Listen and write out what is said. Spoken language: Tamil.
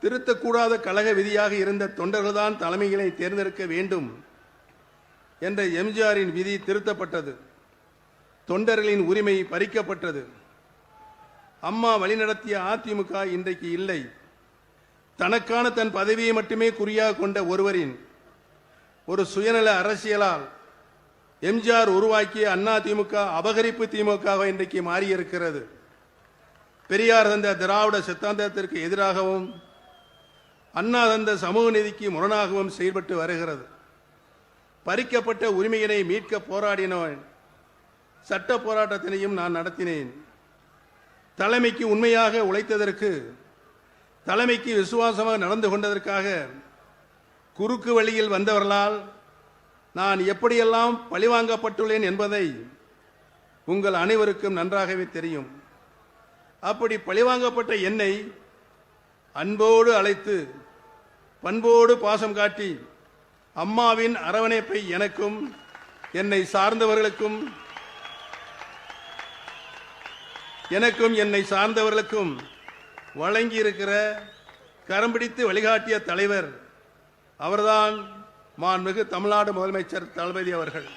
திருத்தக்கூடாத கழக விதியாக இருந்த தொண்டர்கள்தான் தலைமைகளை தேர்ந்தெடுக்க வேண்டும் என்ற எம்ஜிஆரின் விதி திருத்தப்பட்டது. தொண்டர்களின் உரிமை பறிக்கப்பட்டது. அம்மா வழிநடத்திய அதிமுக இன்றைக்கு இல்லை. தனக்கான தன் பதவியை மட்டுமே குறியாக கொண்ட ஒருவரின் ஒரு சுயநல அரசியலால் எம்ஜிஆர் உருவாக்கிய அண்ணா திமுக அபகரிப்பு திமுக இன்றைக்கு மாறியிருக்கிறது. பெரியார் தந்த திராவிட சித்தாந்தத்திற்கு எதிராகவும் அண்ணா தந்த சமூக நீதிக்கு முரணாகவும் செயல்பட்டு வருகிறது. பறிக்கப்பட்ட உரிமையினை மீட்க போராடினேன். சட்ட போராட்டத்தினையும் நான் நடத்தினேன். தலைமைக்கு உண்மையாக உழைத்ததற்கு, தலைமைக்கு விசுவாசமாக நடந்து கொண்டதற்காக குறுக்கு வழியில் வந்தவர்களால் நான் எப்படியெல்லாம் பழிவாங்கப்பட்டுள்ளேன் என்பதை உங்கள் அனைவருக்கும் நன்றாகவே தெரியும். அப்படி பழிவாங்கப்பட்ட என்னை அன்போடு அழைத்து பண்போடு பாசம் காட்டி அம்மாவின் அரவணைப்பை எனக்கும் என்னை சார்ந்தவர்களுக்கும் வழங்கியிருக்கிற கரம்பிடித்து வழிகாட்டிய தலைவர் அவர்தான் மாண்புமிகு தமிழ்நாடு முதலமைச்சர் தளபதி அவர்கள்.